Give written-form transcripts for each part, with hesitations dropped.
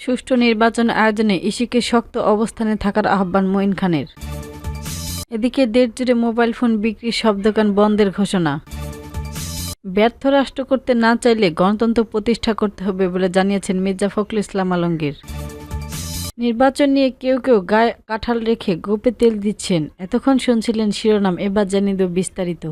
সুষ্ঠু নির্বাচন আয়োজনে ইসিকে শক্ত অবস্থানে থাকার আহ্বান মঈন খানের। এদিকে দেশজুড়ে মোবাইল ফোন বিক্রির সব দোকান বন্ধের ঘোষণা। ব্যর্থ রাষ্ট্র করতে না চাইলে গণতন্ত্র প্রতিষ্ঠা করতে হবে বলে জানিয়েছেন মির্জা ফখরুল ইসলাম আলমগীর। নির্বাচন নিয়ে কেউ কেউ গায়ে কাঁঠাল রেখে গোপে তেল দিচ্ছেন। এতক্ষণ শুনছিলেন শিরোনাম, এবার জানিয়ে দেব বিস্তারিত।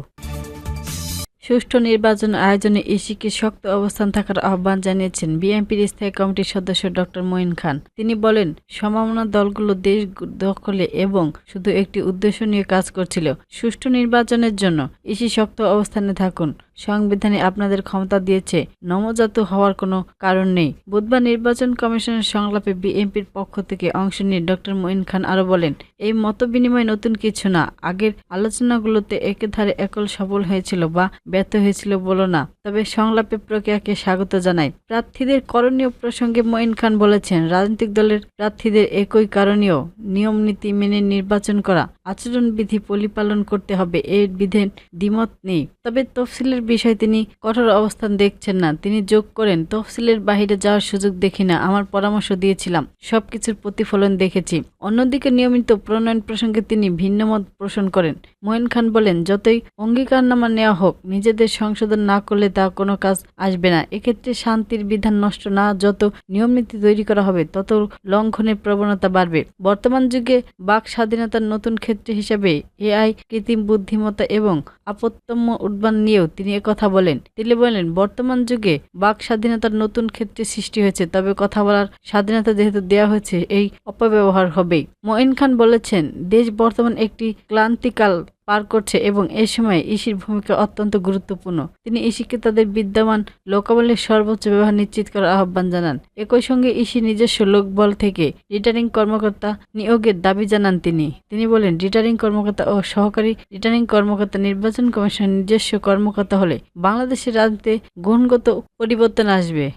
সুষ্ঠু নির্বাচন আয়োজনে ইসিকে শক্ত অবস্থান থাকার আহ্বান জানিয়েছেন বিএনপির স্থায়ী কমিটির সদস্য ডক্টর মঈন খান। তিনি বলেন, সমমনা দলগুলো দেশ দখলে এবং শুধু একটি উদ্দেশ্য নিয়ে কাজ করছিল, সুষ্ঠু নির্বাচনের জন্য। ইসি শক্ত অবস্থানে থাকুন, সংবিধানে আপনাদের ক্ষমতা দিয়েছে, নমজাত হওয়ার কোনো কারণ নেই। বুধবার নির্বাচন কমিশনের সংলাপে বিএনপির পক্ষ থেকে অংশ নিয়ে ডক্টর মঈন খান আরও বলেন, এই মতবিনিময় নতুন কিছু না। আগের আলোচনাগুলোতে একেধারে একল সফল হয়েছিল বা ব্যর্থ হয়েছিল বলো না, তবে সংলাপে প্রক্রিয়াকে স্বাগত জানায়। প্রার্থীদের করণীয় প্রসঙ্গে মঈন খান বলেছেন, রাজনৈতিক দলের প্রার্থীদের একই করণীয়, নিয়ম নীতি মেনে নির্বাচন করা, আচরণবিধি পরিপালন করতে হবে, এর বিধে দ্বিমত নেই। তবে তফসিলের বিষয়ে তিনি কঠোর অবস্থান দেখছেন না। তিনি যোগ করেন, তফসিলের বাহিরে যাওয়ার সুযোগ দেখি না, আমার পরামর্শ দিয়েছিলাম, সবকিছুর প্রতিফলন দেখেছি। অন্যদিকে নিয়মিত প্রণয়ন প্রসঙ্গে তিনি ভিন্নমত পোষণ করেন। মঈন খান বলেন, যতই অঙ্গীকারনামা নেওয়া হোক, নিজেদের সংশোধন না করলে তা কোনো কাজ আসবে না। এক্ষেত্রে শান্তির বিধান নষ্ট না, যত নিয়মনীতি তৈরি করা হবে তত লঙ্ঘনের প্রবণতা বাড়বে। বর্তমান যুগে বাক স্বাধীনতার নতুন ক্ষেত্র হিসেবে এআই, কৃত্রিম বুদ্ধিমত্তা এবং আপত্তম্য উদ্যান নিয়েও তিনি একথা বলেন। তিনি বলেন, বর্তমান যুগে বাক স্বাধীনতার নতুন ক্ষেত্রে সৃষ্টি হয়েছে, তবে কথা বলার স্বাধীনতা যেহেতু দেওয়া হয়েছে, এই অপব্যবহার হবেই। মঈন খান বলেছেন, দেশ বর্তমান একটি ক্লান্তিকাল পার করছে এবং এ সময় ইসির ভূমিকা অত্যন্ত গুরুত্বপূর্ণ। তিনি ইসিকে তাদের বিদ্যমান লোকবলের সর্বোচ্চ ব্যবহার নিশ্চিত করার আহ্বান জানান। একই সঙ্গে ইসি নিজস্ব লোকবল থেকে রিটার্নিং কর্মকর্তা নিয়োগের দাবি জানান তিনি বলেন, রিটার্নিং কর্মকর্তা ও সহকারী রিটার্নিং কর্মকর্তা নির্বাচন কমিশনের নিজস্ব কর্মকর্তা হলে বাংলাদেশের রাজনীতিতে গুণগত পরিবর্তন আসবে।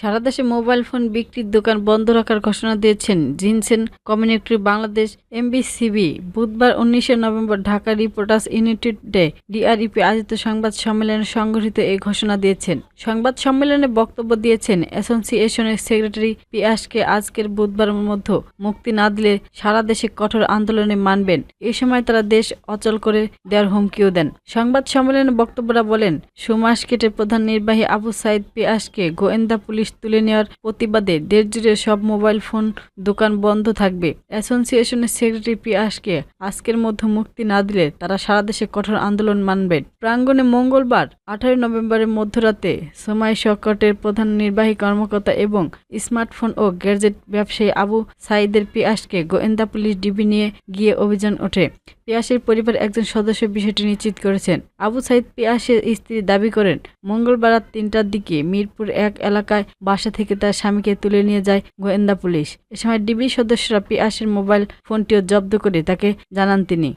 সারা দেশে মোবাইল ফোন বিক্রির দোকান বন্ধ রাখার ঘোষণা দিয়েছেন জিনসেন কমিউনিটি বাংলাদেশ এমবিসিবি। বুধবার 19 নভেম্বর ঢাকা রিপোর্টার্স ইনস্টিটিউটে ডিআরইপি আয়োজিত সংবাদ সম্মেলনে সংগঠিত এই ঘোষণা দিয়েছেন। সংবাদ সম্মেলনে বক্তব্য দিয়েছেন অ্যাসোসিয়েশনের সেক্রেটারি পিয়াসকে। আজকের বুধবার মধ্যে মুক্তি না দিলে সারা দেশে কঠোর আন্দোলনে মানবেন। এ সময় তারা দেশ অচল করে দেওয়ার হুমকিও দেন। সংবাদ সম্মেলনে বক্তব্যরা বলেন, সুমার্কেটের প্রধান নির্বাহী আবু সাইদ পিয়াসকে গোয়েন্দা পুলিশ তুলে নেওয়ার প্রতিবাদে দেশজুড়ে সব মোবাইল ফোন দোকান বন্ধ থাকবে। অ্যাসোসিয়েশনের সেক্রেটারি পিয়াসকে আজকের মধ্যে মুক্তি না দিলে তারা সারা দেশে কঠোর আন্দোলন মানবেন। প্রাঙ্গণে মঙ্গলবার 18 নভেম্বরের মধ্যরাতে সুমার্কেটের প্রধান নির্বাহী কর্মকর্তা এবং স্মার্টফোন ও গ্যাজেট ব্যবসায়ী আবু সাইদের পিয়াসকে গোয়েন্দা পুলিশ ডিবি নিয়ে গিয়ে অভিযান ওঠে। পিয়াসের পরিবার একজন সদস্য বিষয়টি নিশ্চিত করেছেন। আবু সাইদ পিয়াসের স্ত্রী দাবি করেন, মঙ্গলবার রাত 3টার দিকে মিরপুর 1 এলাকায় বাসা থেকে তার স্বামীকে তুলে নিয়ে যায় গোয়েন্দা পুলিশ। এ সময় ডিবি সদস্যরা পিয়াসের মোবাইল ফোনটিও জব্দ করে তাকে জানান তিনি।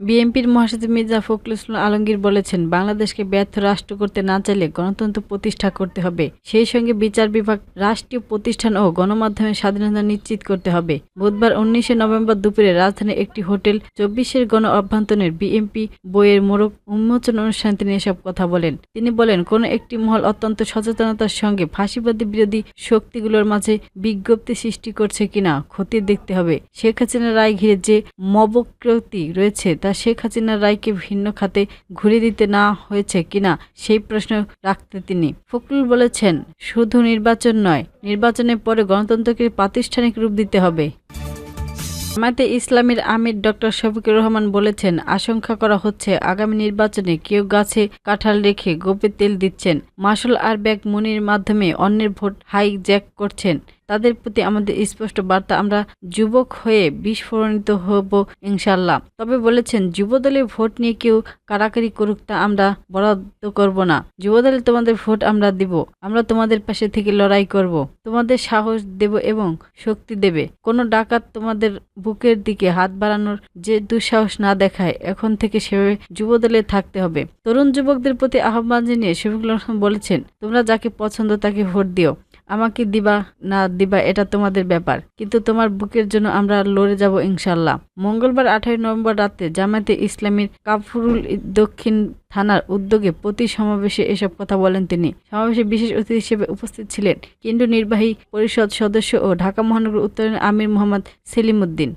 বিএনপির মহাসচিব মির্জা ফখরুল ইসলাম আলমগীর বলেছেন, বাংলাদেশকে ব্যর্থ রাষ্ট্র করতে না চাইলে গণতন্ত্র প্রতিষ্ঠা করতে হবে। সেই সঙ্গে বিচার বিভাগ, রাষ্ট্রীয় প্রতিষ্ঠান ও গণমাধ্যমের স্বাধীনতা নিশ্চিত করতে হবে। বুধবার 19 নভেম্বর দুপুরে রাজধানীর একটি হোটেল 24-এর গণ অভ্যন্তরের বিএনপি বইয়ের মোড়ক উন্মোচন অনুষ্ঠানে তিনি এসব কথা বলেন। তিনি বলেন, কোনো একটি মহল অত্যন্ত সচেতনতার সঙ্গে ফাঁসিবাদী বিরোধী শক্তিগুলোর মাঝে বিজ্ঞপ্তি সৃষ্টি করছে কিনা খতিয়ে দেখতে হবে। শেখ হাসিনার রায় ঘিরে যে মবকৃতি রয়েছে তা শেখ হাসিনার রায়কে ভিন্ন খাতে ঘুরিয়ে দিতে না হয়েছে কিনা সেই প্রশ্ন রাখতে তিনি। ফখরুল বলেছেন, শুধু নির্বাচন নয়, নির্বাচনের পরে গণতন্ত্রকে প্রাতিষ্ঠানিক রূপ দিতে হবে। জামায়াতে ইসলামীর আমির ডক্টর শফিকুর রহমান বলেছেন, আশঙ্কা করা হচ্ছে আগামী নির্বাচনে কেউ গাছে কাঁঠাল রেখে গোপে তেল দিচ্ছেন, মাসুল আর ব্যাগ মনির মাধ্যমে অন্যের ভোট হাইজ্যাক করছেন। তাদের প্রতি আমাদের স্পষ্ট বার্তা, আমরা যুবক হয়ে বিস্ফোরণিত হব ইনশাল্লাহ। তবে বলেছেন, যুবদলের ভোট নিয়ে কেউ কারাকারি করুক তা আমরা বরাদ্দ করব না। যুবদলে তোমাদের ভোট আমরা দিব, আমরা তোমাদের পাশে থেকে লড়াই করব, তোমাদের সাহস দেব এবং শক্তি দেবে। কোনো ডাকাত তোমাদের বুকের দিকে হাত বাড়ানোর যে দুঃসাহস না দেখায়, এখন থেকে সেভাবে যুবদলে থাকতে হবে। তরুণ যুবকদের প্রতি আহ্বান জানিয়ে শফিকুল রহমান বলেছেন, তোমরা যাকে পছন্দ তাকে ভোট দিও। আমাকে দিবা না দিবা এটা তোমাদের ব্যাপার, কিন্তু তোমার বুকের জন্য আমরা লড়ে যাব ইনশাল্লাহ। মঙ্গলবার 28 নভেম্বর রাতে জামায়াতে ইসলামীর কাফরুল দক্ষিণ থানার উদ্যোগে প্রতি সমাবেশে এসব কথা বলেন তিনি। সমাবেশে বিশেষ অতিথি হিসেবে উপস্থিত ছিলেন কেন্দ্রীয় নির্বাহী পরিষদ সদস্য ও ঢাকা মহানগর উত্তরের আমির মোহাম্মদ সেলিম উদ্দিন।